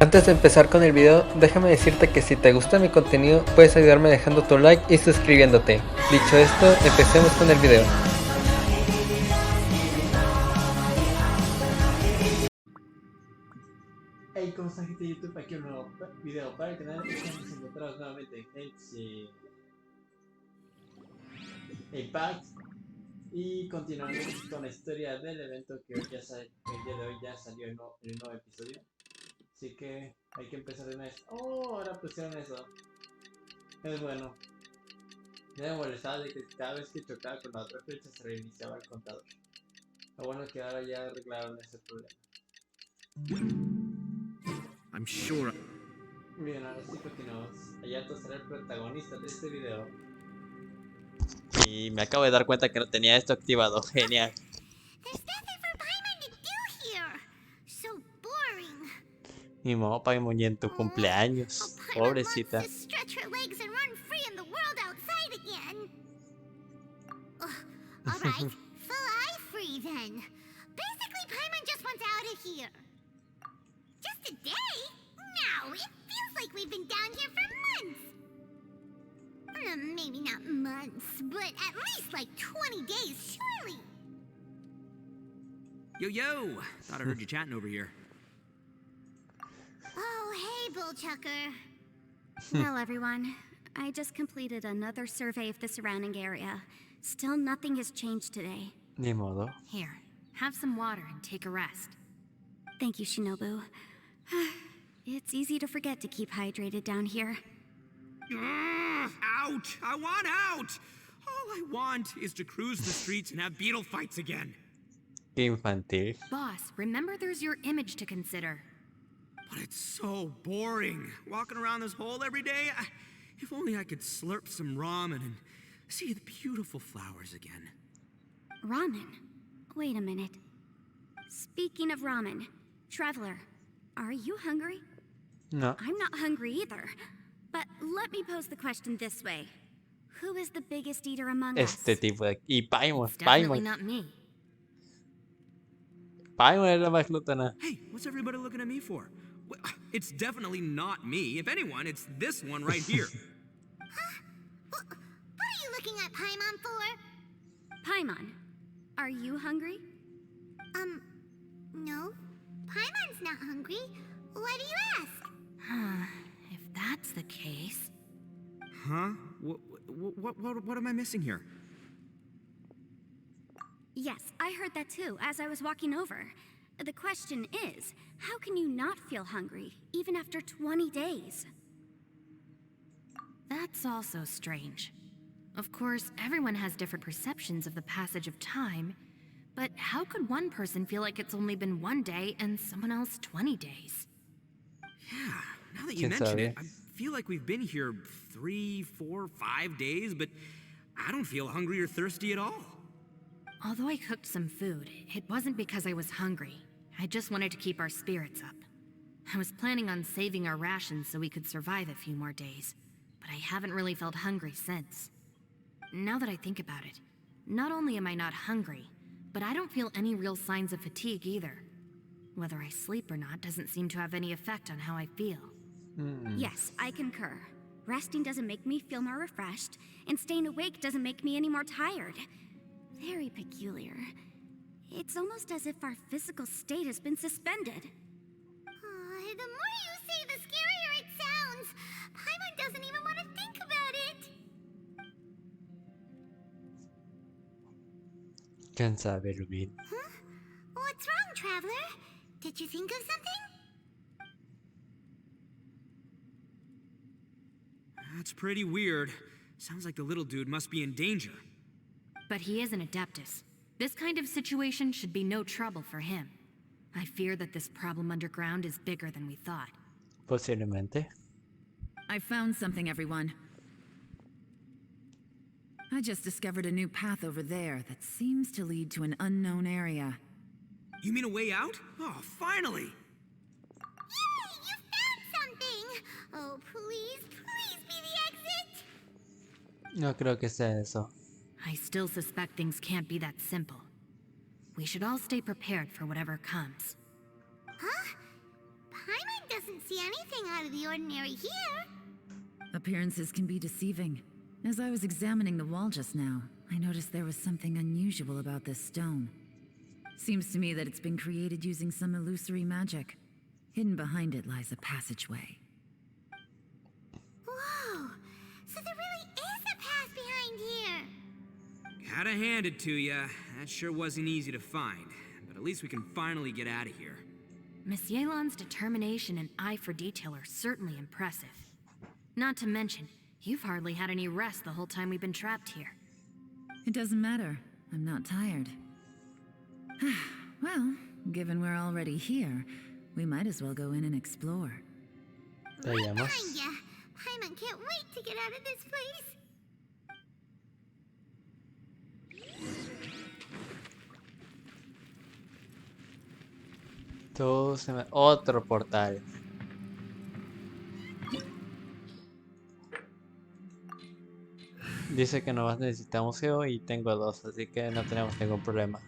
Antes de empezar con el video, déjame decirte que si te gusta mi contenido, puedes ayudarme dejando tu like y suscribiéndote. Dicho esto, empecemos con el video. Hey, ¿cómo están, gente de YouTube? Aquí un nuevo video para el canal. Estamos encontrados nuevamente en Genshin Impact y continuamos con la historia del evento que hoy ya el día de hoy ya salió el nuevo episodio. Así que hay que empezar de una vez. Oh, ahora pusieron eso. Es bueno. Ya me molestaba de que cada vez que chocaba con la otra flecha se reiniciaba el contador. Lo bueno es que ahora ya arreglaron ese problema. I'm sure. Bien, ahora sí continuamos. Hayato será el protagonista de este video. Y me acabo de dar cuenta que no tenía esto activado. Genial. Ni modo, Paimon, y en tu cumpleaños. Pobrecita. Maybe not months, but at least like 20 days, surely. Yo! Thought I heard you chatting over here. Oh, hey, Bullchucker. Well, everyone, I just completed another survey of the surrounding area. Still nothing has changed today. Ni modo. Here, have some water and take a rest. Thank you, Shinobu. It's easy to forget to keep hydrated down here. Out! I want out! All I want is to cruise the streets and have beetle fights again. Infantil. Boss, remember there's your image to consider. But it's so boring, walking around this hole every day. If only I could slurp some ramen and see the beautiful flowers again. Ramen? Wait a minute. Speaking of ramen, Traveler, are you hungry? No. I'm not hungry either. But let me pose the question this way. Who is the biggest eater among us? Este tipo de... Y Paimon. It's definitely Paimon. not me. Paimon es la más glutona. Hey, what's everybody looking at me for? Well, it's definitely not me. If anyone, it's this one right here. Huh? What are you looking at Paimon for? Paimon, are you hungry? No. Paimon's not hungry. Why do you ask? If that's the case... Huh? What am I missing here? Yes, I heard that too, as I was walking over. The question is, how can you not feel hungry, even after 20 days? That's also strange. Of course, everyone has different perceptions of the passage of time, but how could one person feel like it's only been 1 day and someone else 20 days? Yeah, now that you mention it, I feel like we've been here 3, 4, 5 days, but I don't feel hungry or thirsty at all. Although I cooked some food, it wasn't because I was hungry. I just wanted to keep our spirits up. I was planning on saving our rations so we could survive a few more days, but I haven't really felt hungry since. Now that I think about it, not only am I not hungry, but I don't feel any real signs of fatigue either. Whether I sleep or not doesn't seem to have any effect on how I feel. Yes, I concur. Resting doesn't make me feel more refreshed, and staying awake doesn't make me any more tired. Very peculiar. It's almost as if our physical state has been suspended. The more you say, the scarier it sounds. Paimon doesn't even want to think about it. ¿Quién sabe, Rubin? Huh? What's wrong, Traveler? Did you think of something? That's pretty weird. Sounds like the little dude must be in danger. But he is an Adeptus. This kind of situation should be no trouble for him. I fear that this problem underground is bigger than we thought. Posiblemente. I found something, everyone. I just discovered a new path over there that seems to lead to an unknown area. You mean a way out? Oh, finally! Yay! You found something! Oh, please be the exit! No creo que sea eso. I still suspect things can't be that simple. We should all stay prepared for whatever comes. Huh? Paimon doesn't didn't see anything out of the ordinary here. Appearances can be deceiving. As I was examining the wall just now, I noticed there was something unusual about this stone. Seems to me that it's been created using some illusory magic. Hidden behind it lies a passageway. Whoa! So there really is a path behind here! Had to hand it to ya. That sure wasn't easy to find. But at least we can finally get out of here. Miss Yelan's determination and eye for detail are certainly impressive. Not to mention, you've hardly had any rest the whole time we've been trapped here. It doesn't matter. I'm not tired. Well, given we're already here, we might as well go in and explore. Right Veamos. behind ya! Paimon can't wait to get out of this place! Otro portal. Dice que nomás necesitamos Xiao y tengo dos, así que no tenemos ningún problema.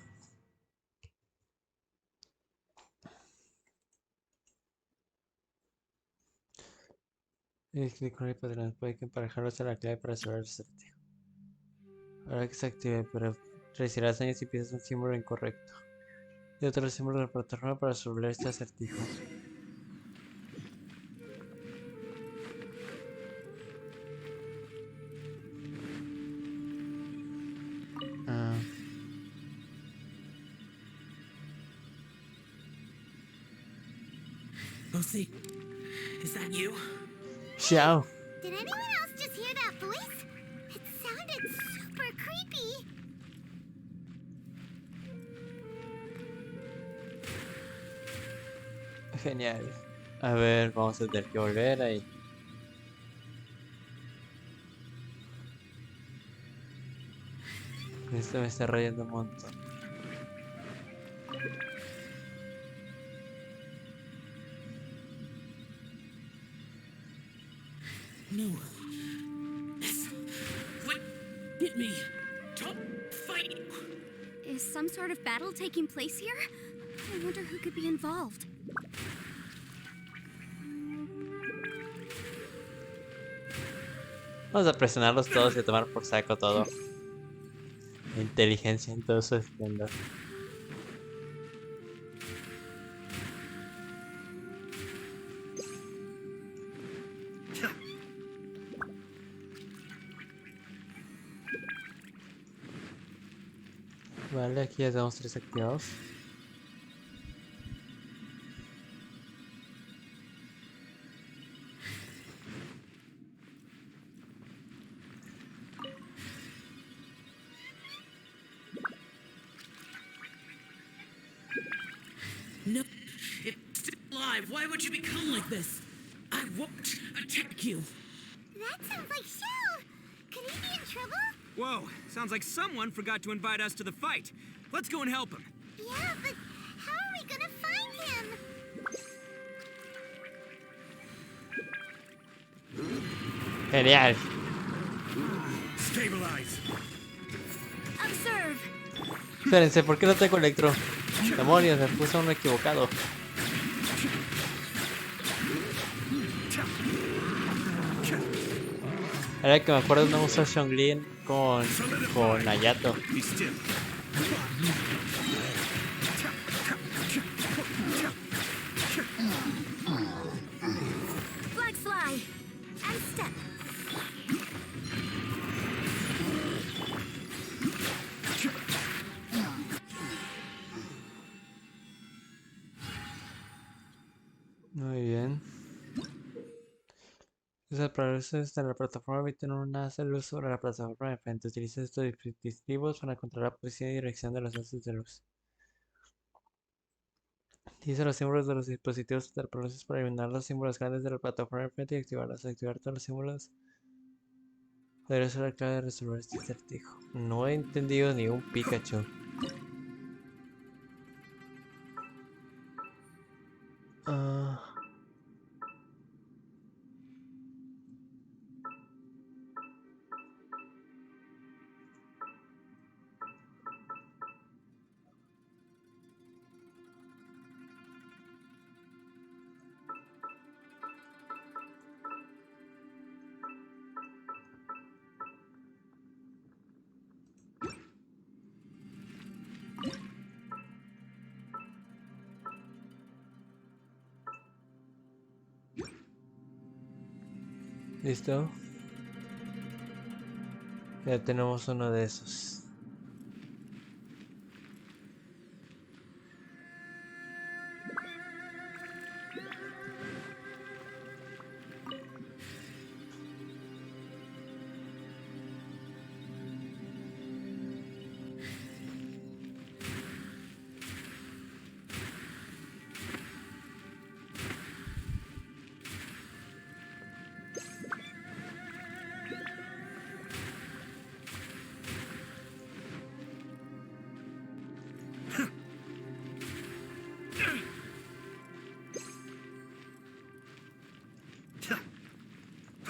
Clic con el patrón, puede que emparejarlos a la clave para cerrar el acertijo. Ahora que se active, pero recibirás daños si piensas un símbolo incorrecto. Y otro símbolo de la plataforma para resolver este acertijo. Ah. Lucy, is that you? Xiao. Did anyone else just hear that voice? It sounded super creepy! Genial. A ver, vamos a tener que volver ahí. Esto me está rayando un montón. No. What? Hit me. Don't fight. Is some sort of battle taking place here? I wonder who could be involved. Vamos a presionarlos todos y a tomar por saco todo. Inteligencia en todo su esplendor. Vale, aquí ya tenemos 3 activados. No. It's still alive. Why would you become like this? I won't attack you. That sounds like Xiao! Could he be in trouble? Whoa. Sounds like someone forgot to invite us to the fight. Let's go and help him. Yeah, but how are we gonna find him? Genial. Stabilize. Observe! Espérense, ¿por qué no tengo electro? Demonios, me puse uno equivocado. Ahora que me acuerdo no uso Xiongling con Ayato. Be still. Flag fly! And step! Muy bien. Usa progresos de la plataforma, eviten un haz de luz sobre la plataforma de frente. Utiliza estos dispositivos para controlar la posición y dirección de los haces de luz. Utiliza los símbolos de los dispositivos interpolados para eliminar los símbolos grandes de la plataforma de frente y activarlos. Activar todos los símbolos podría ser la clave de resolver este acertijo. No he entendido ni un Pikachu. Ah. ¿Listo? Ya tenemos uno de esos.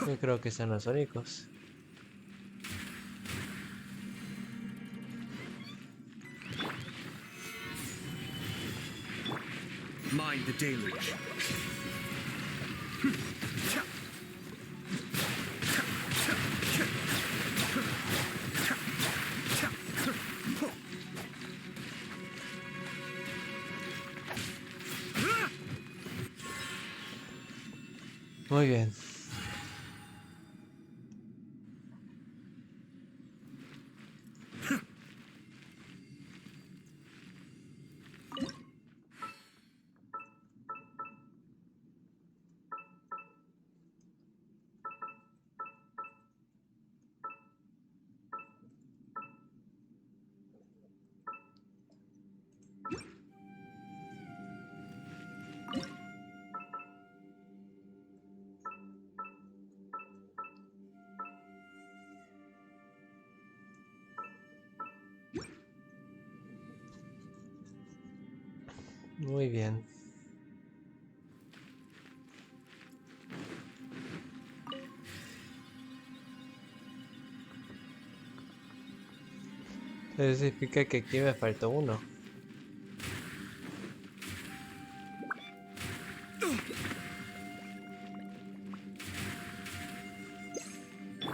Yo creo que son los únicos. Mind the deluge. Muy bien. Muy bien. Eso significa que aquí me faltó uno.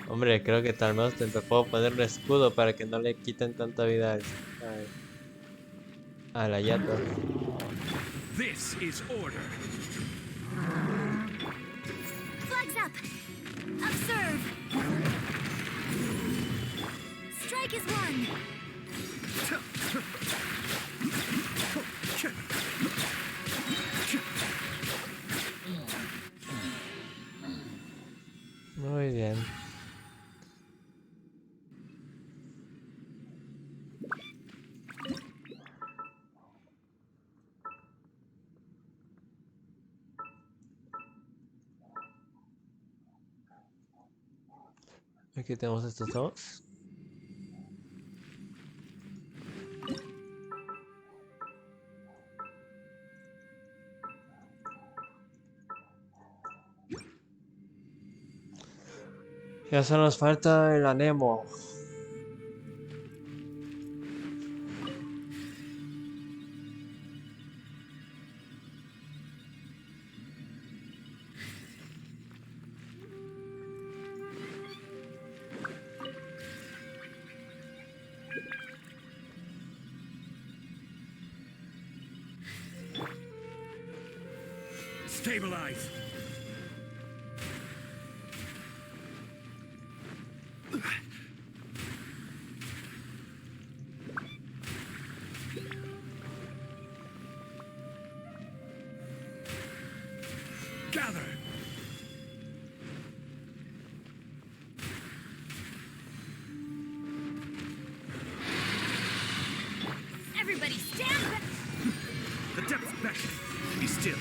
Hombre, creo que tal vez te puedo poner un escudo para que no le quiten tanta vida al Ayato. This is order. Flags up! Observe! Strike is one! Muy bien. Aquí tenemos estos dos. Ya solo nos falta el anemo. Stabilize. Gather. Everybody stand back! The depth's back. Be still.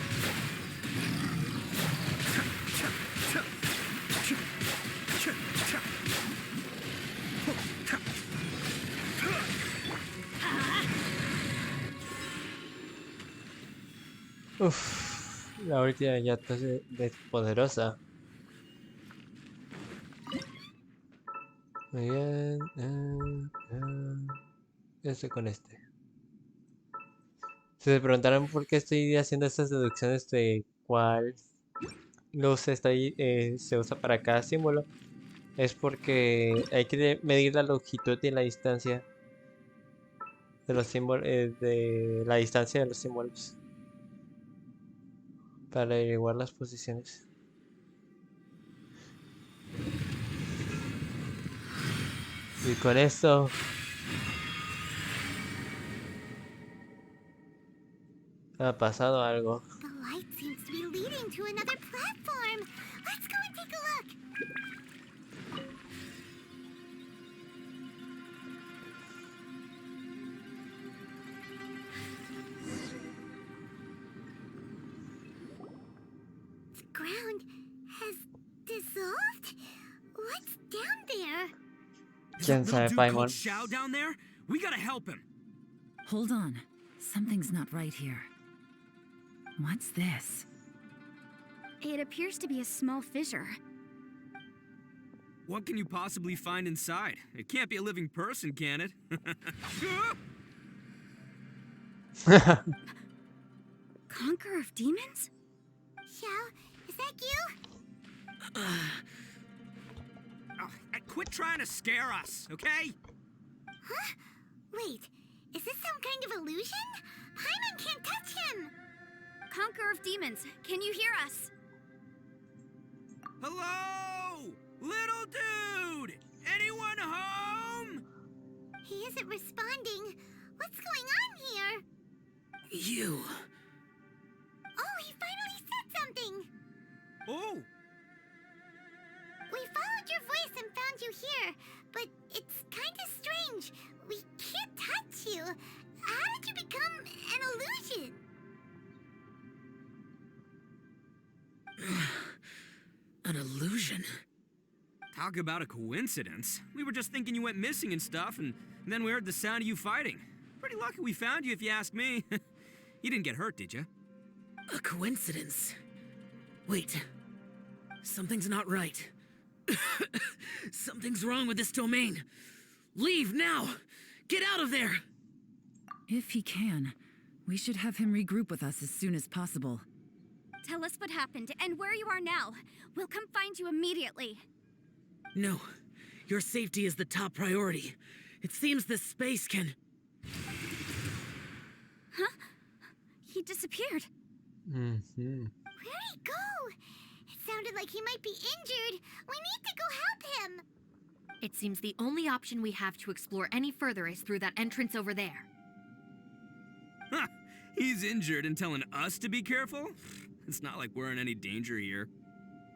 Uff, la última ya está poderosa. Muy bien. Este con este. Si se preguntaran por qué estoy haciendo estas deducciones de cuál luz está ahí, se usa para cada símbolo, es porque hay que medir la longitud y la distancia de los símbolos, de la distancia de los símbolos para averiguar las posiciones. Y con esto ha pasado algo. The light seems to be leading to another platform. Let's go and take a look. The ground has dissolved? What's down there? Is ¿Quién that little sabe, dude Paimon? called Xiao down there? We gotta help him. Hold on. Something's not right here. What's this? It appears to be a small fissure. What can you possibly find inside? It can't be a living person, can it? Conqueror of demons? Xiao, is that you? Oh, quit trying to scare us, okay? Huh? Wait, is this some kind of illusion? Paimon can't touch him! Conqueror of demons, can you hear us? Hello? Little dude! Anyone home? He isn't responding. What's going on here? You. Oh, he finally said something! Oh, We followed your voice and found you here, but it's kind of strange. We can't touch you. How did you become an illusion? an illusion. Talk about a coincidence. We were just thinking you went missing and stuff, and then we heard the sound of you fighting. Pretty lucky we found you, if you ask me. You didn't get hurt, did you? A coincidence. Wait. Something's not right. Something's wrong with this domain. Leave now! Get out of there! If he can, we should have him regroup with us as soon as possible. Tell us what happened and where you are now. We'll come find you immediately. No. Your safety is the top priority. It seems this space can... Huh? He disappeared. Mhm. Where'd he go? It sounded like he might be injured. We need to go help him. It seems the only option we have to explore any further is through that entrance over there. Huh. He's injured and telling us to be careful? It's not like we're in any danger here.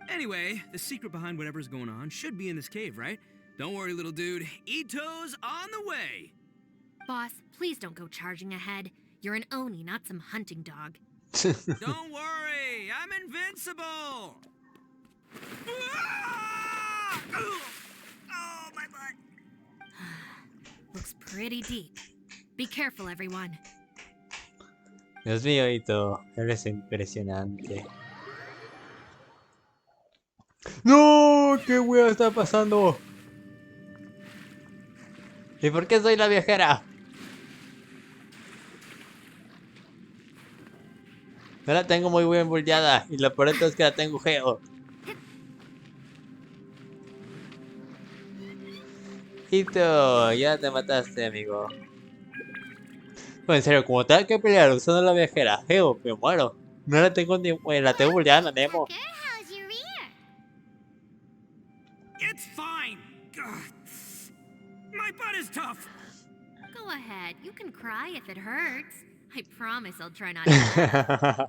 Anyway, the secret behind whatever's going on should be in this cave, right? Don't worry, little dude. Ito's on the way! Boss, please don't go charging ahead. You're an Oni, not some hunting dog. Don't worry, I'm invincible! Ah! Oh, my butt! Looks pretty deep. Be careful, everyone. Dios mío, Ito, eres impresionante. ¡No! ¿Qué wea está pasando? ¿Y por qué soy la viajera? No la tengo muy bien bulleada y lo peor de todo es que la tengo geo. Ito, ya te mataste, amigo. Pues en serio, como tenga que pelear usando la viajera, geo, me muero. No la tengo ni... la tengo bulleada, Nemo. Tucker, how's your ear? It's fine! Ugh. My butt is tough! Go ahead, you can cry if it hurts. I promise I'll try not to.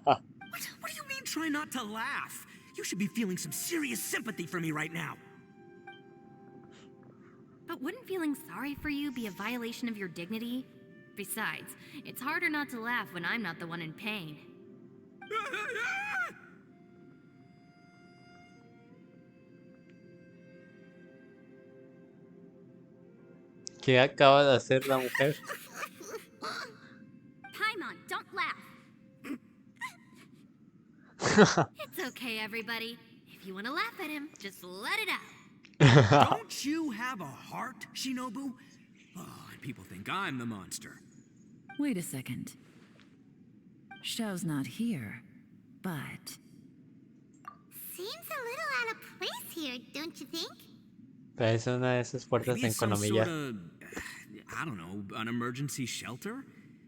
What do you mean, try not to laugh? You should be feeling some serious sympathy for me right now. But wouldn't feeling sorry for you be a violation of your dignity? Besides, it's harder not to laugh when I'm not the one in pain. ¿Qué acaba de hacer la mujer? Paimon, don't laugh. It's okay, everybody. If you want to laugh at him, just let it out. Don't you have a heart, Shinobu? Oh, and people think I'm the monster. Wait a second. Xiao's not here, but... Seems a little out of place here, don't you think? Es una de esas puertas Maybe en it's some economía. sort of, I don't know, an emergency shelter?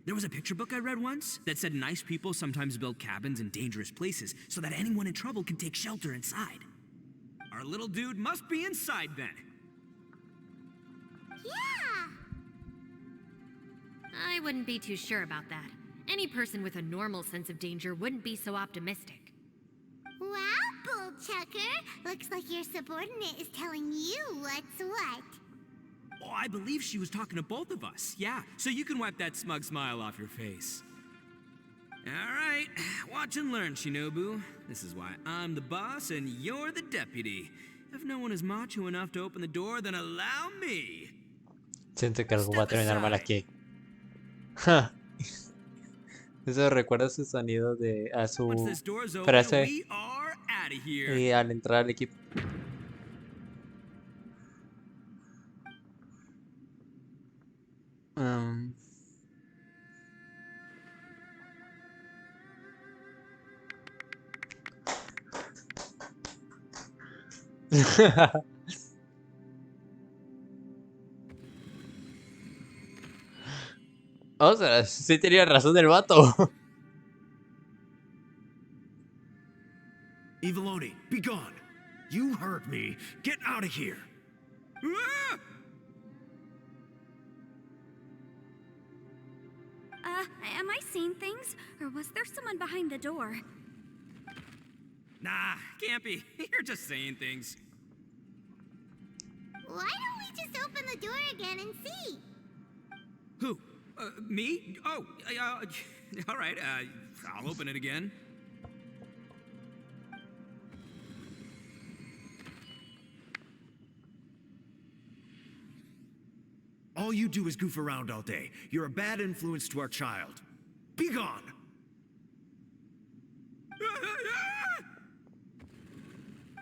There was a picture book I read once that said nice people sometimes build cabins in dangerous places so that anyone in trouble can take shelter inside. Our little dude must be inside then. Yeah. I wouldn't be too sure about that. Any person with a normal sense of danger wouldn't be so optimistic. Wow, Bullchucker. Looks like your subordinate is telling you what's what. Oh, I believe she was talking to both of us. Yeah, so you can wipe that smug smile off your face. All right, watch and learn, Shinobu. This is why I'm the boss and you're the deputy. If no one is macho enough to open the door, then allow me. Siento que algo va a Step terminar mal aside. aquí. Eso recuerda su sonido de a Once su this door's open, frase we are out of here. y al entrar al equipo. Um, o sea, sí tenía razón el vato. Eviloni, be gone. You heard me. Get out of here. Ah! Am I seeing things? Or was there someone behind the door? Nah, can't be. You're just saying things. Why don't we just open the door again and see? Who? Me? Oh, all right. I'll open it again. All you do is goof around all day. You're a bad influence to our child. Be gone.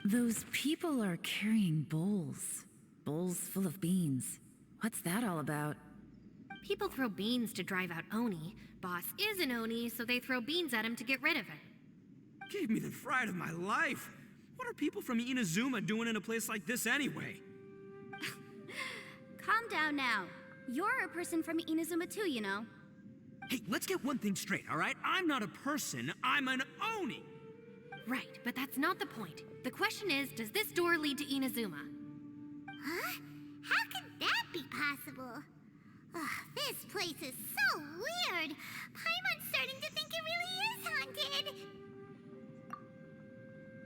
Those people are carrying bowls. Bowls full of beans. What's that all about? People throw beans to drive out Oni. Boss is an Oni, so they throw beans at him to get rid of it. Gave me the fright of my life. What are people from Inazuma doing in a place like this anyway? Calm down now. You're a person from Inazuma too, you know. Hey, let's get one thing straight, all right? I'm not a person, I'm an Oni. Right, but that's not the point. The question is, does this door lead to Inazuma? Huh? How could that be possible? Ugh, this place is so weird. Paimon's starting to think it really is haunted.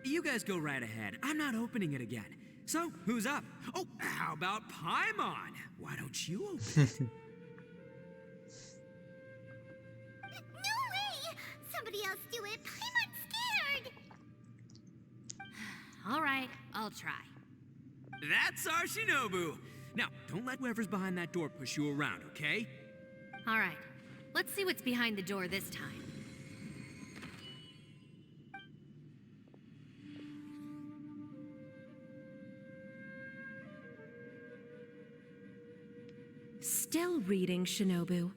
You guys go right ahead. I'm not opening it again. So, who's up? Oh, how about Paimon? Why don't you open it? No way! Somebody else do it. Paimon's scared. All right, I'll try. That's our Shinobu. Now, don't let whoever's behind that door push you around, okay? All right, let's see what's behind the door this time. Still reading, Shinobu.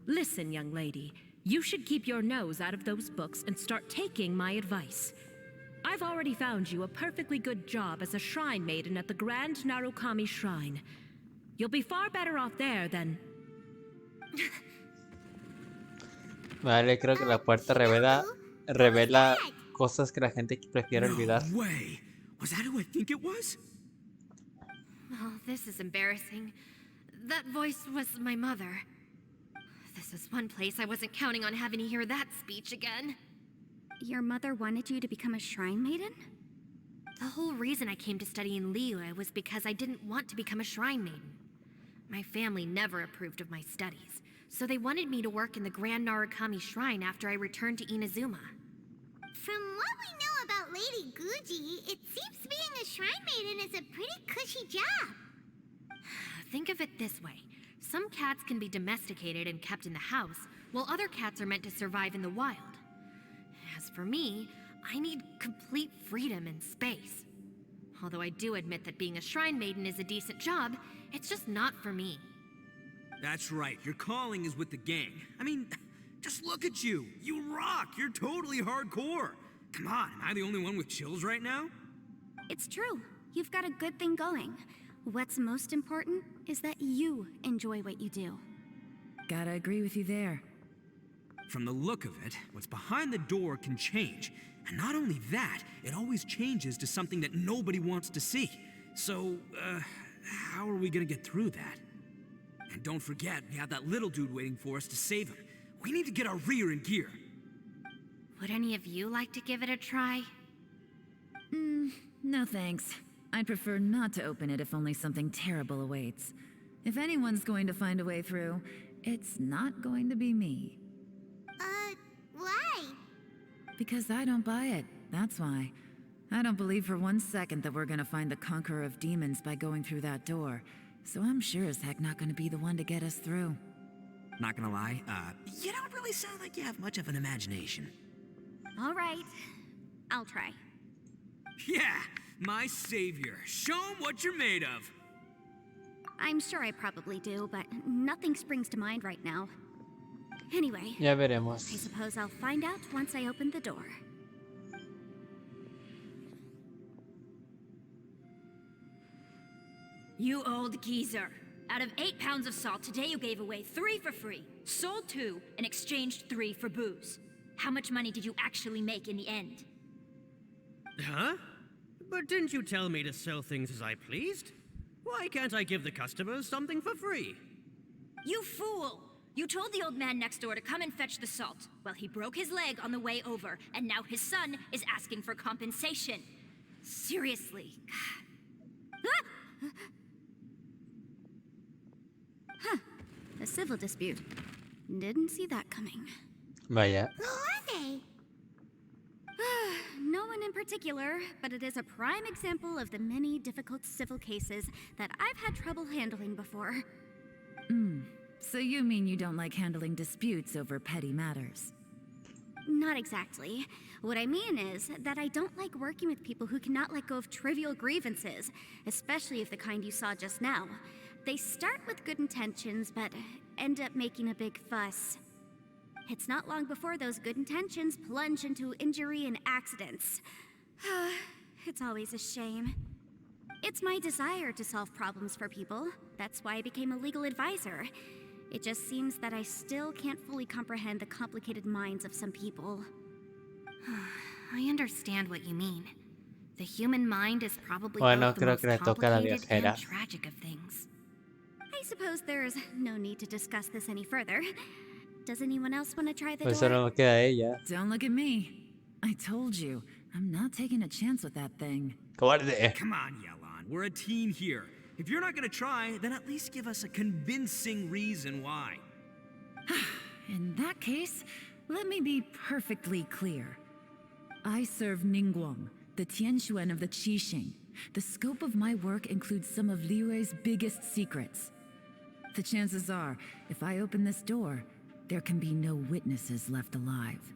Listen, young lady. You should keep your nose out of those books and start taking my advice. I've already found you a perfectly good job as a shrine maiden at the Grand Narukami Shrine. You'll be far better off there than... Vale, creo que la puerta revela cosas que la gente prefiere olvidar. No way. Was that who I think it was? Oh, this is embarrassing. That voice was my mother. This was one place I wasn't counting on having to hear that speech again. Your mother wanted you to become a shrine maiden? The whole reason I came to study in Liyue was because I didn't want to become a shrine maiden. My family never approved of my studies, so they wanted me to work in the Grand Narukami Shrine after I returned to Inazuma. From what we know about Lady Guji, it seems being a shrine maiden is a pretty cushy job. Think of it this way. Some cats can be domesticated and kept in the house, while other cats are meant to survive in the wild. As for me, I need complete freedom and space. Although I do admit that being a shrine maiden is a decent job, it's just not for me. That's right. Your calling is with the gang. I mean, just look at you. You rock. You're totally hardcore. Come on, am I the only one with chills right now? It's true. You've got a good thing going. What's most important is that you enjoy what you do. Gotta agree with you there. From the look of it, what's behind the door can change. And not only that, it always changes to something that nobody wants to see. So, how are we gonna get through that? And don't forget, we have that little dude waiting for us to save him. We need to get our rear in gear. Would any of you like to give it a try? No thanks. I'd prefer not to open it if only something terrible awaits. If anyone's going to find a way through, it's not going to be me. Why? Because I don't buy it, that's why. I don't believe for 1 second that we're gonna find the Conqueror of Demons by going through that door. So I'm sure as heck not gonna be the one to get us through. Not gonna lie, you don't really sound like you have much of an imagination. All right. I'll try. Yeah, my savior. Show him what you're made of. I'm sure I probably do, but nothing springs to mind right now. Anyway, Ya I veremos. suppose I'll find out once I open the door. You old geezer. Out of 8 pounds of salt, today you gave away 3 for free, sold 2, and exchanged 3 for booze. How much money did you actually make in the end? Huh? But didn't you tell me to sell things as I pleased? Why can't I give the customers something for free? You fool! You told the old man next door to come and fetch the salt. Well, he broke his leg on the way over, and now his son is asking for compensation. Seriously. Ah! Huh. A civil dispute. Didn't see that coming. Vaya. Who are they? No one in particular, but it is a prime example of the many difficult civil cases that I've had trouble handling before. So you mean you don't like handling disputes over petty matters? Not exactly. What I mean is that I don't like working with people who cannot let go of trivial grievances, especially of the kind you saw just now. They start with good intentions, but end up making a big fuss. It's not long before those good intentions plunge into injury and accidents. It's always a shame. It's my desire to solve problems for people. That's why I became a legal advisor. It just seems that I still can't fully comprehend the complicated minds of some people. I understand what you mean. The human mind is probably Bueno, both the creo most que le toca a la complicated viajera. and tragic of things. I suppose there's no need to discuss this any further. Does anyone else want to try the Pues door? solo nos queda ella. Don't look at me. I told you, I'm not taking a chance with that thing. Cobarde. Come on, Yelan. We're a team here. If you're not gonna try, then at least give us a convincing reason why. In that case, let me be perfectly clear. I serve Ningguang, the Tianxuan of the Qixing. The scope of my work includes some of Liyue's biggest secrets. The chances are, if I open this door, there can be no witnesses left alive.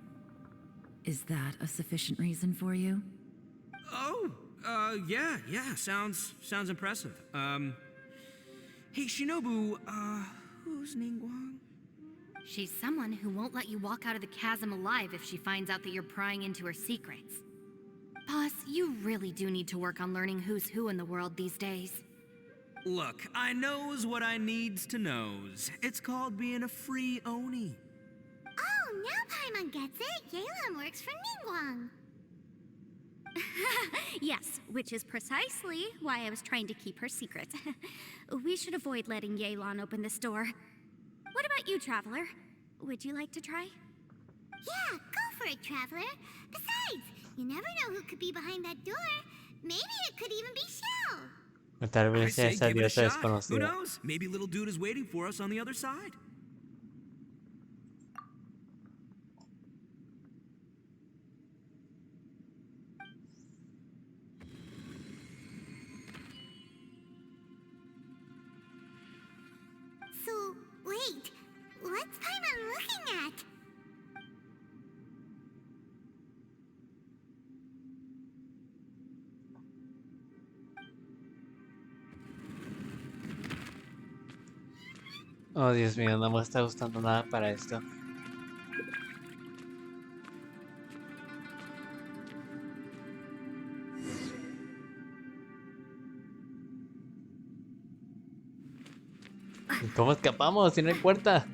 Is that a sufficient reason for you? Oh, yeah, sounds impressive. Hey, Shinobu, who's Ningguang? She's someone who won't let you walk out of the chasm alive if she finds out that you're prying into her secrets. Boss, you really do need to work on learning who's who in the world these days. Look, I knows what I needs to knows. It's called being a free Oni. Oh, now Paimon gets it. Yelan works for Ningguang. Yes, which is precisely why I was trying to keep her secret. We should avoid letting Yelan open this door. What about you, Traveler? Would you like to try? Yeah, go for it, Traveler. Besides, you never know who could be behind that door. Maybe it could even be Xiao. Tal I vez sea say esa give it a diosa shot. Who desconocida. knows? Maybe little dude is waiting for us on the other side. So, wait. What's Paimon looking at? Oh, Dios mío, no me está gustando nada para esto. ¿Y cómo escapamos si no hay puerta?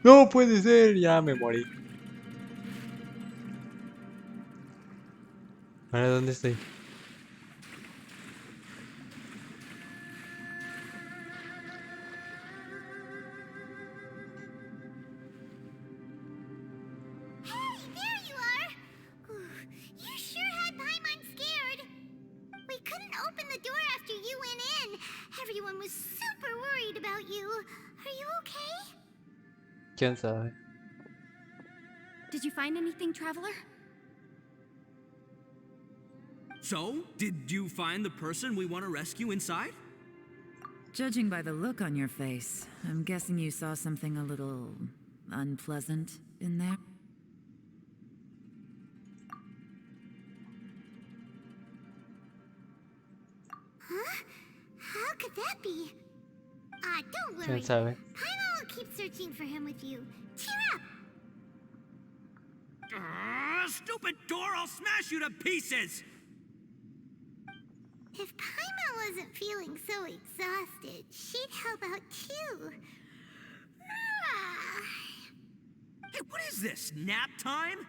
No puede ser, ya me morí. Ahora, ¿dónde estoy? Hey, there you are! You sure had Paimon scared. We couldn't open the door after you went in. Everyone was super worried about you. Are you okay? ¿Quién sabe? Did you find anything, Traveler? So, did you find the person we want to rescue inside? Judging by the look on your face, I'm guessing you saw something a little unpleasant in there. Huh? How could that be? Don't worry. ¿Quién sabe? Paimon will keep searching for him with you. Cheer up! Stupid door! I'll smash you to pieces! If Paimon wasn't feeling so exhausted, she'd help out too. Ah. Hey, what is this? Nap time?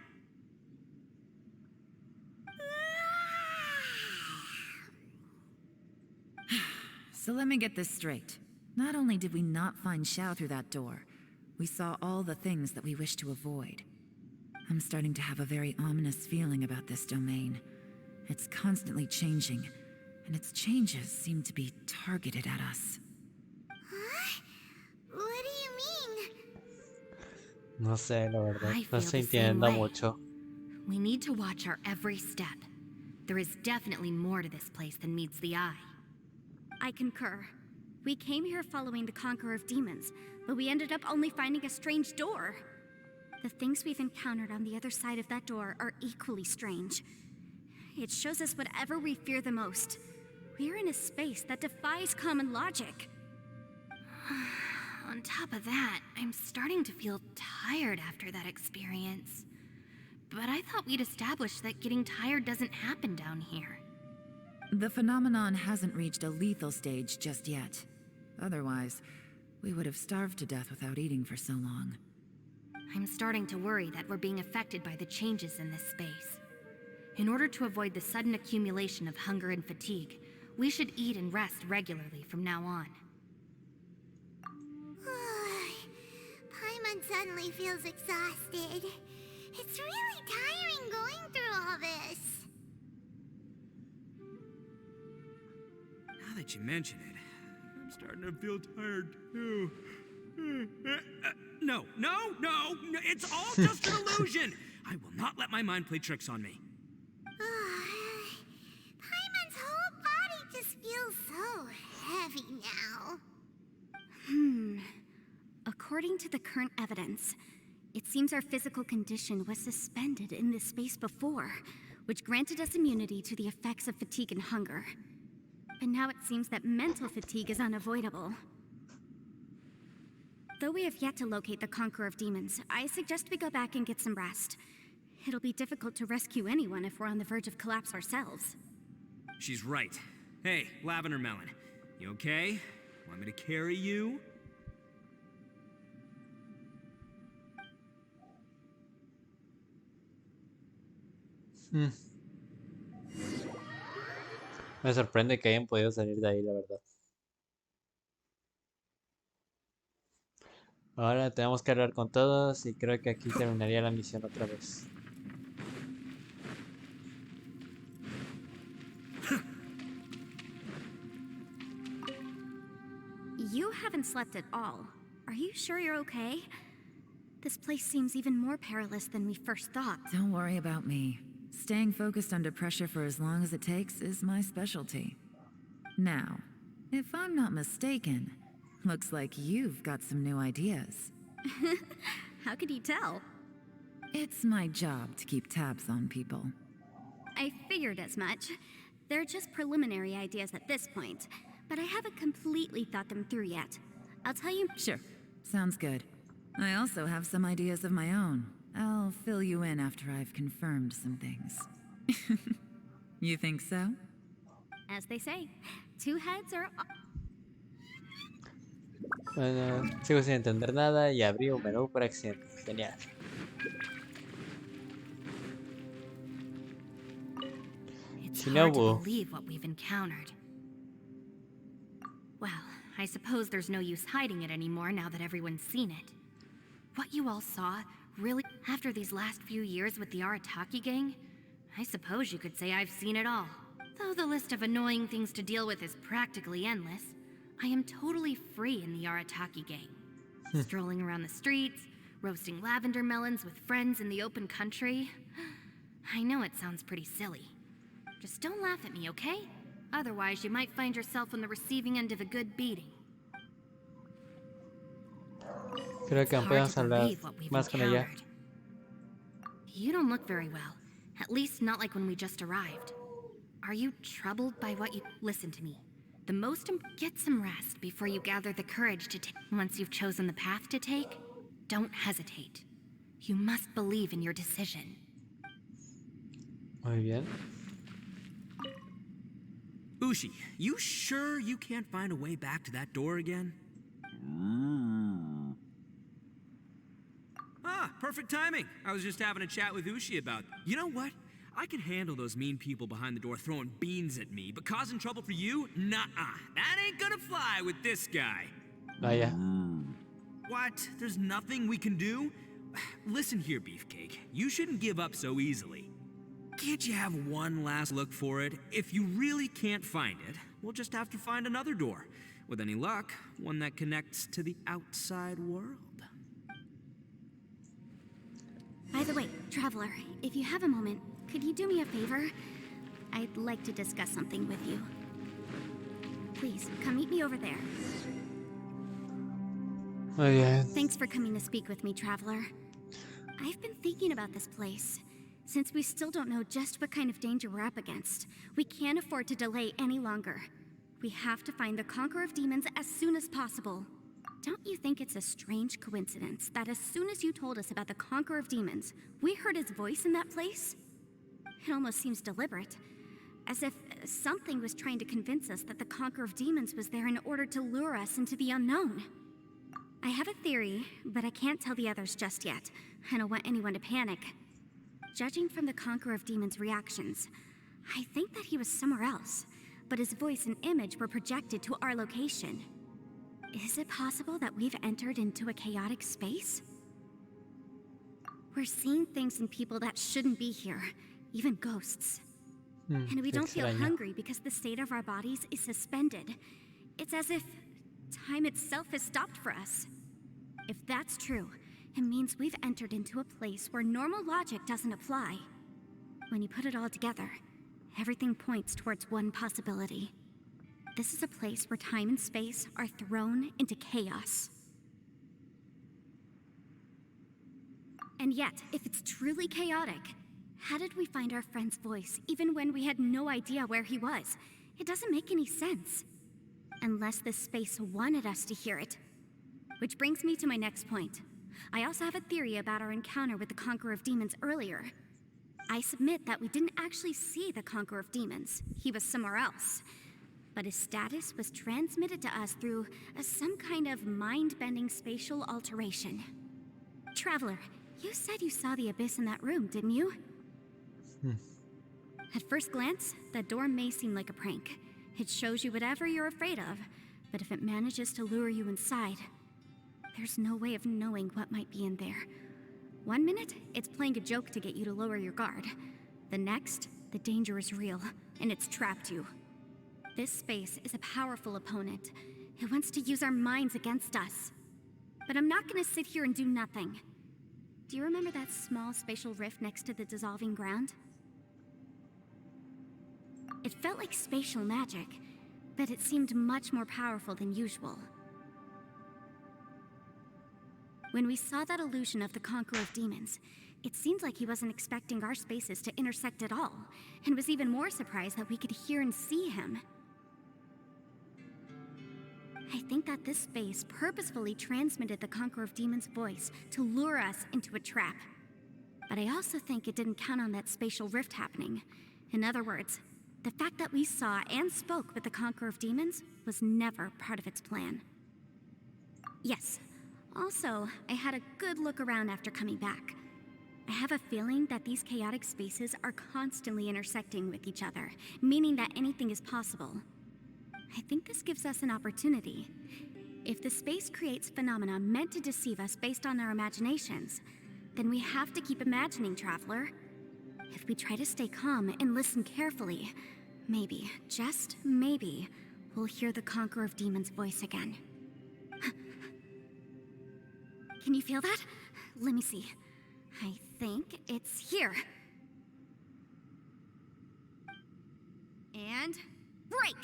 So let me get this straight. Not only did we not find Xiao through that door, we saw all the things that we wish to avoid. I'm starting to have a very ominous feeling about this domain. It's constantly changing, and its changes seem to be targeted at us. Huh? What do you mean? No sé, la verdad. I No feel se the same entienda way. mucho. We need to watch our every step. There is definitely more to this place than meets the eye. I concur. We came here following the Conqueror of Demons, but we ended up only finding a strange door. The things we've encountered on the other side of that door are equally strange. It shows us whatever we fear the most. We're in a space that defies common logic. On top of that, I'm starting to feel tired after that experience. But I thought we'd established that getting tired doesn't happen down here. The phenomenon hasn't reached a lethal stage just yet. Otherwise, we would have starved to death without eating for so long. I'm starting to worry that we're being affected by the changes in this space. In order to avoid the sudden accumulation of hunger and fatigue, we should eat and rest regularly from now on. Paimon suddenly feels exhausted. It's really tiring going through all this. Now that you mention it, I'm starting to feel tired too. No, it's all just an illusion! I will not let my mind play tricks on me. Paimon's whole body just feels so heavy now. According to the current evidence, it seems our physical condition was suspended in this space before, which granted us immunity to the effects of fatigue and hunger. But now it seems that mental fatigue is unavoidable. Though we have yet to locate the Conqueror of Demons, I suggest we go back and get some rest. It'll be difficult to rescue anyone if we're on the verge of collapse ourselves. She's right. Hey, Lavender Melon, you okay? Want me to carry you? Me sorprende que hayan podido salir de ahí, la verdad. Ahora tenemos que hablar con todos y creo que aquí terminaría la misión otra vez. You haven't slept at all. Are you sure you're okay? This place seems even more perilous than we first thought. Don't worry about me. Staying focused under pressure for as long as it takes is my specialty. Now, if I'm not mistaken, looks like you've got some new ideas. How could you tell? It's my job to keep tabs on people. I figured as much. They're just preliminary ideas at this point, but I haven't completely thought them through yet. I'll tell you... Sure, sounds good. I also have some ideas of my own. I'll fill you in after I've confirmed some things. You think so? As they say, two heads are... Bueno, sigo sin entender nada y abrí un menú por accidente. Genial. It's hard to Nuevo. believe what we've encountered. Well, I suppose there's no use hiding it anymore now that everyone's seen it. What you all saw, really, after these last few years with the Arataki gang, I suppose you could say I've seen it all. Though the list of annoying things to deal with is practically endless, I am totally free in the Arataki gang. Strolling around the streets, roasting lavender melons with friends in the open country. I know it sounds pretty silly. Just don't laugh at me, okay? Otherwise, you might find yourself on the receiving end of a good beating. Creo que It's aún hard podemos to hablar believe what we've más con ella. encountered. You don't look very well. At least not like when we just arrived. Are you troubled by what you... Listen to me. The most get some rest before you gather the courage to take... Once you've chosen the path to take, don't hesitate. You must believe in your decision. Muy bien. Ushi, you sure you can't find a way back to that door again? Ah, perfect timing. I was just having a chat with Ushi about... You know what? I can handle those mean people behind the door throwing beans at me, but causing trouble for you? Nuh-uh. That ain't gonna fly with this guy. Vaya. What? There's nothing we can do? Listen here, Beefcake. You shouldn't give up so easily. Can't you have one last look for it? If you really can't find it, we'll just have to find another door. With any luck, one that connects to the outside world. By the way, Traveler, if you have a moment, could you do me a favor? I'd like to discuss something with you. Please, come meet me over there. Muy bien. Thanks for coming to speak with me, Traveler. I've been thinking about this place. Since we still don't know just what kind of danger we're up against, we can't afford to delay any longer. We have to find the Conqueror of Demons as soon as possible. Don't you think it's a strange coincidence that as soon as you told us about the Conqueror of Demons, we heard his voice in that place? It almost seems deliberate, as if something was trying to convince us that the Conqueror of Demons was there in order to lure us into the unknown. I have a theory, but I can't tell the others just yet. I don't want anyone to panic. Judging from the Conqueror of Demons' reactions, I think that he was somewhere else, but his voice and image were projected to our location. Is it possible that we've entered into a chaotic space? We're seeing things and people that shouldn't be here, even ghosts. And we don't feel extraño. hungry because the state of our bodies is suspended. It's as if time itself has stopped for us. If that's true, it means we've entered into a place where normal logic doesn't apply. When you put it all together, everything points towards one possibility. This is a place where time and space are thrown into chaos. And yet, if it's truly chaotic, how did we find our friend's voice even when we had no idea where he was? It doesn't make any sense. Unless this space wanted us to hear it. Which brings me to my next point. I also have a theory about our encounter with the Conqueror of Demons earlier. I submit that we didn't actually see the Conqueror of Demons. He was somewhere else. But his status was transmitted to us through some kind of mind-bending spatial alteration. Traveler, you said you saw the abyss in that room, didn't you? At first glance, that door may seem like a prank. It shows you whatever you're afraid of, but if it manages to lure you inside, there's no way of knowing what might be in there. One minute, it's playing a joke to get you to lower your guard. The next, the danger is real, and it's trapped you. This space is a powerful opponent. It wants to use our minds against us. But I'm not gonna sit here and do nothing. Do you remember that small spatial rift next to the dissolving ground? It felt like spatial magic, but it seemed much more powerful than usual. When we saw that illusion of the Conqueror of Demons, it seemed like he wasn't expecting our spaces to intersect at all, and was even more surprised that we could hear and see him. I think that this space purposefully transmitted the Conqueror of Demons' voice to lure us into a trap. But I also think it didn't count on that spatial rift happening. In other words, the fact that we saw and spoke with the Conqueror of Demons was never part of its plan. Yes. Also, I had a good look around after coming back. I have a feeling that these chaotic spaces are constantly intersecting with each other, meaning that anything is possible. I think this gives us an opportunity. If the space creates phenomena meant to deceive us based on our imaginations, then we have to keep imagining, Traveler. If we try to stay calm and listen carefully, maybe, just maybe, we'll hear the Conqueror of Demons' voice again. Can you feel that? Let me see. I think it's here. And break!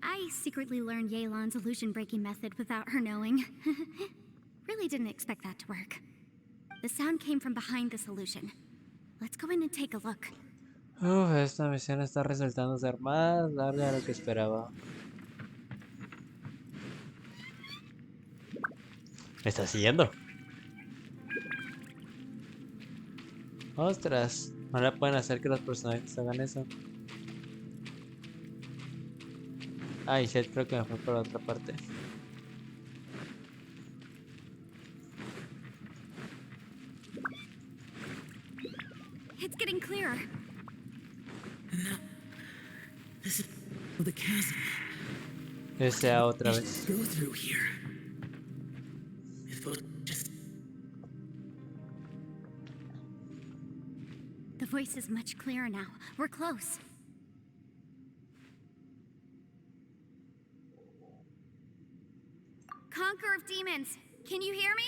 I secretly learned Yelan's illusion-breaking method without her knowing. Really didn't expect that to work. The sound came from behind this illusion. Let's go in and take a look. Esta misión está resultando ser más larga de lo que esperaba. ¿Me está siguiendo? Ostras, ahora pueden hacer que los personajes hagan eso. Ay, shit, creo que me fue por otra parte. It's getting clearer. No. This is the chasm. Esa otra vez. Go through here. If we'll just... The voice is much clearer now. We're close. Conqueror of Demons, can you hear me?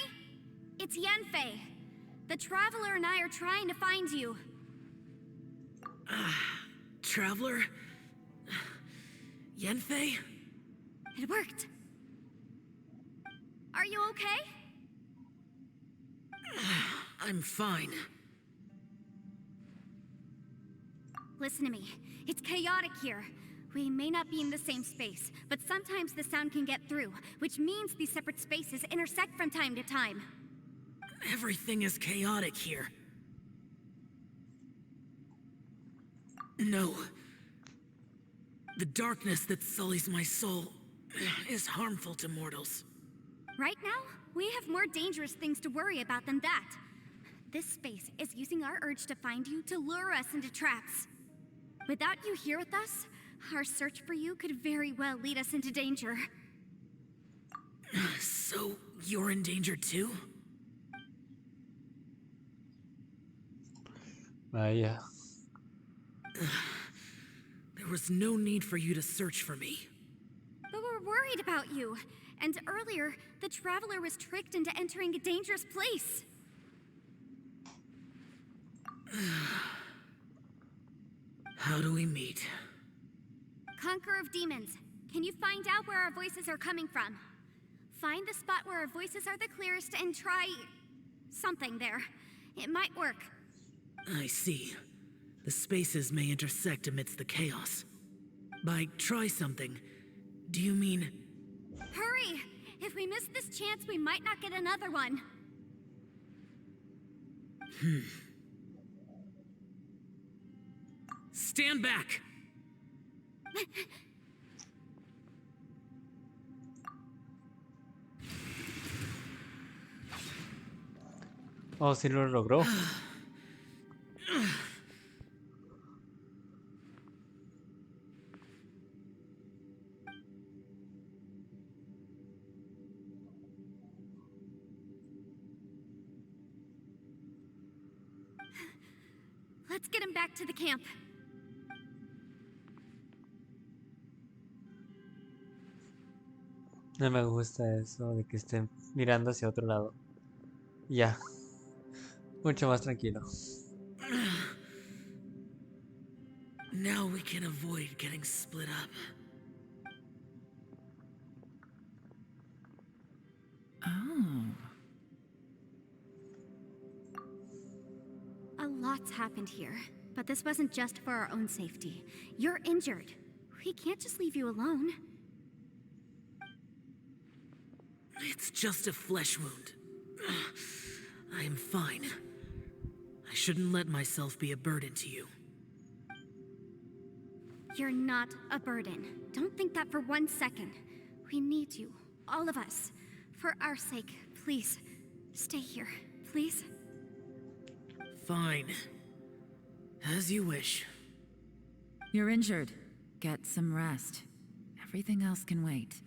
It's Yenfei. The Traveler and I are trying to find you. Traveler? Yenfei? It worked. Are you okay? I'm fine. Listen to me. It's chaotic here. We may not be in the same space, but sometimes the sound can get through, which means these separate spaces intersect from time to time. Everything is chaotic here. No. The darkness that sullies my soul is harmful to mortals. Right now, we have more dangerous things to worry about than that. This space is using our urge to find you to lure us into traps. Without you here with us, our search for you could very well lead us into danger. So, you're in danger too? Vaya. There was no need for you to search for me. But we're worried about you. And earlier, the Traveler was tricked into entering a dangerous place. How do we meet? Conqueror of Demons, can you find out where our voices are coming from? Find the spot where our voices are the clearest and try... something there. It might work. I see. The spaces may intersect amidst the chaos. By try something, do you mean... Hurry! If we miss this chance, we might not get another one. Stand back! Oh, sí lo logró. Let's get him back to the camp. No me gusta eso de que estén mirando hacia otro lado. Ya. Mucho más tranquilo. Now we can avoid getting split up. Oh. A lot's happened here, but this wasn't just for our own safety. You're injured. We can't just leave you alone. It's just a flesh wound. I am fine. I shouldn't let myself be a burden to you. You're not a burden. Don't think that for 1 second. We need you, all of us. For our sake, please, Stay here, please. Fine. As you wish. You're injured. Get some rest. Everything else can wait.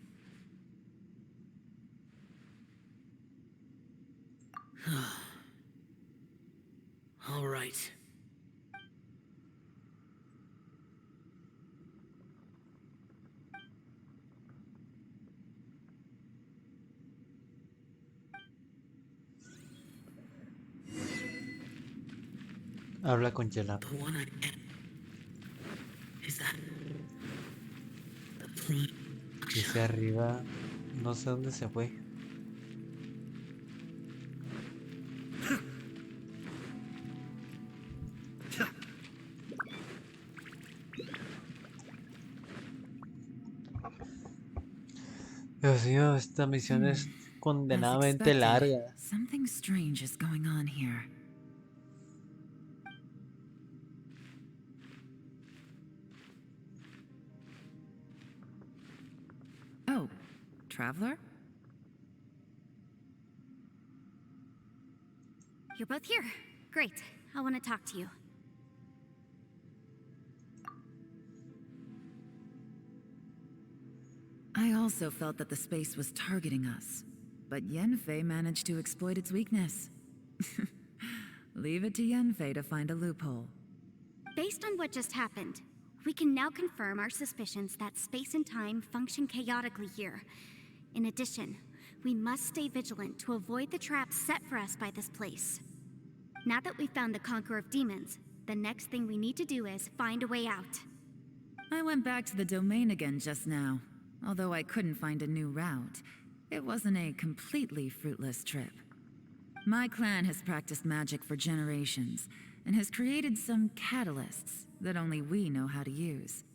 All right. Habla con Yela. The one I is that the front? Dice arriba. No sé dónde se fue. Dios mío, esta misión es As condenadamente expected, larga. something strange is going on here. Oh, traveler? You're both here. Great. I want to talk to you. I also felt that the space was targeting us, but Yenfei managed to exploit its weakness. Leave it to Yenfei to find a loophole. Based on what just happened, we can now confirm our suspicions that space and time function chaotically here. In addition, we must stay vigilant to avoid the traps set for us by this place. Now that we've found the Conqueror of Demons, the next thing we need to do is find a way out. I went back to the domain again just now. Although I couldn't find a new route, it wasn't a completely fruitless trip. My clan has practiced magic for generations, and has created some catalysts that only we know how to use.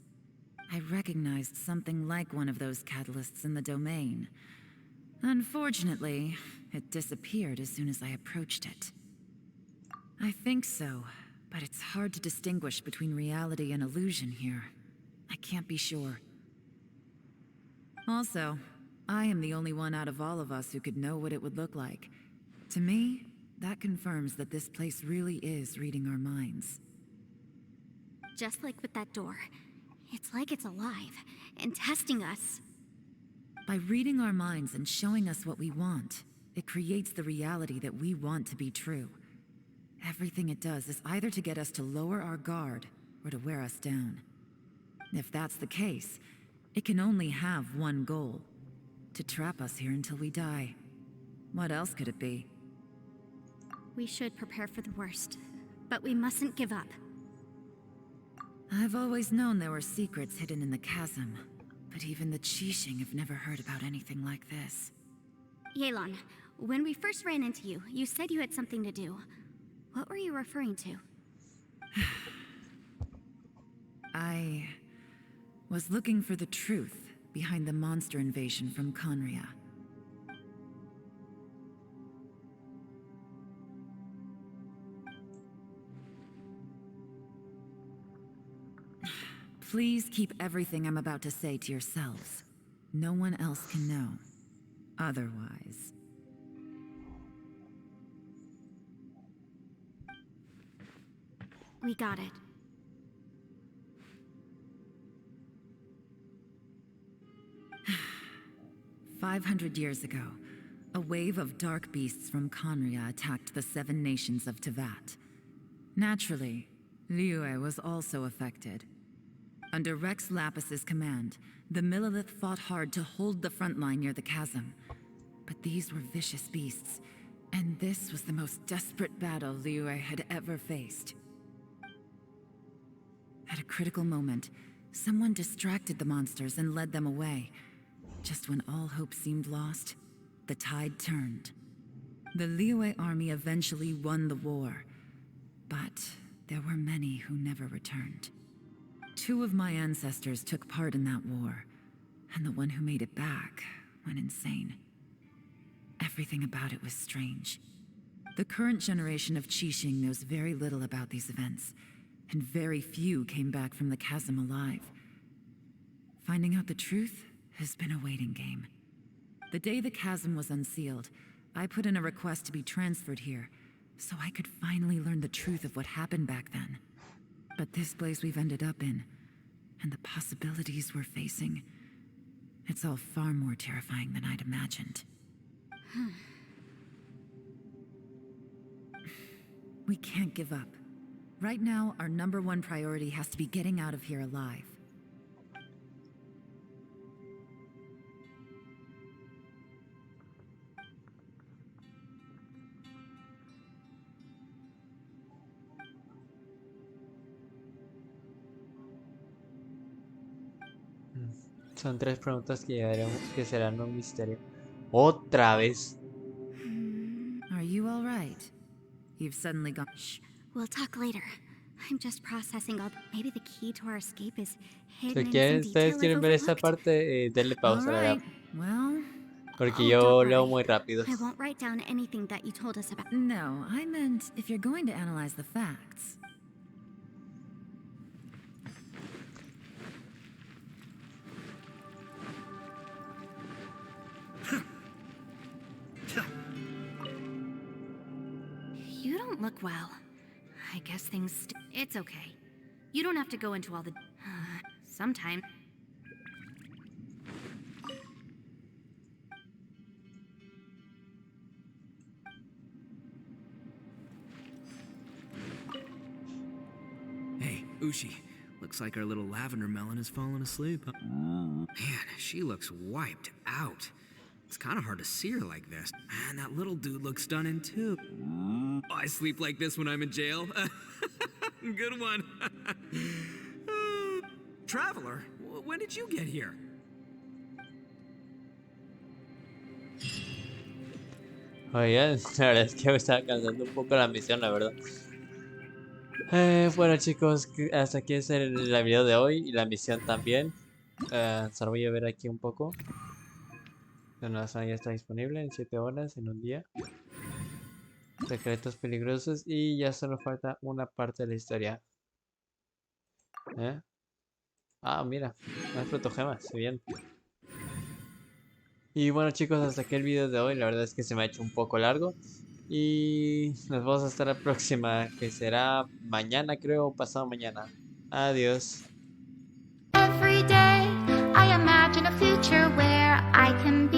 I recognized something like one of those catalysts in the domain. Unfortunately, it disappeared as soon as I approached it. I think so, but it's hard to distinguish between reality and illusion here. I can't be sure. Also, I am the only one out of all of us who could know what it would look like. To me, that confirms that this place really is reading our minds. Just like with that door, it's like it's alive and testing us. By reading our minds and showing us what we want, it creates the reality that we want to be true. Everything it does is either to get us to lower our guard or to wear us down. If that's the case, it can only have one goal: to trap us here until we die. What else could it be? We should prepare for the worst, but we mustn't give up. I've always known there were secrets hidden in the chasm, but even the Qixing have never heard about anything like this. Yelan, when we first ran into you, you said you had something to do. What were you referring to? I was looking for the truth behind the monster invasion from Conria. Please keep everything I'm about to say to yourselves. No one else can know. Otherwise... We got it. "500 years ago, a wave of dark beasts from Conria attacked the 7 nations of Tevat. Naturally, Liyue was also affected. Under Rex Lapis's command, the Millelith fought hard to hold the front line near the chasm. But these were vicious beasts, and this was the most desperate battle Liyue had ever faced. At a critical moment, someone distracted the monsters and led them away. Just when all hope seemed lost, the tide turned. The Liyue army eventually won the war, but there were many who never returned. 2 of my ancestors took part in that war, and the one who made it back went insane. Everything about it was strange. The current generation of Qixing knows very little about these events, and very few came back from the chasm alive. Finding out the truth has been a waiting game. The day the chasm was unsealed, I put in a request to be transferred here, so I could finally learn the truth of what happened back then. But this place we've ended up in, and the possibilities we're facing, it's all far more terrifying than I'd imagined. We can't give up. Right now, our #1 priority has to be getting out of here alive. Son 3 preguntas que serán un misterio. ¡Otra vez! Are you all right? You've suddenly gone... Shh, we'll talk later. I'm just processing all. Maybe the key to our escape is Si hidden in quieren, some ustedes detail I've quieren ver esta overlooked. parte, denle All pausa, la verdad. right. Well... Porque Oh, yo don't leo worry. muy rápido. I won't write down anything that you told us about. No, I meant if you're going to analyze the facts. You don't look well. I guess things. It's okay. You don't have to go into all the. Sometime. Hey, Ushi. Looks like our little lavender melon has fallen asleep. Man, she looks wiped out. It's kind of hard to see her like this. Man, that little dude looks stunning too. I sleep like this when I'm in jail. Good one. Traveler, when did you get here? Oigan, la verdad es que me estaba cansando un poco la misión, la verdad. Bueno chicos, hasta aquí es el video de hoy y la misión también. Solo voy a ver aquí un poco. La zona ya está disponible en 7 horas, en un día. Secretos peligrosos y ya solo falta una parte de la historia. Ah, mira, más protogemas, bien. Y bueno chicos, hasta aquí el video de hoy. La verdad es que se me ha hecho un poco largo. Y nos vemos hasta la próxima, que será mañana creo, o pasado mañana. Adiós. Every day I imagine a future where I can be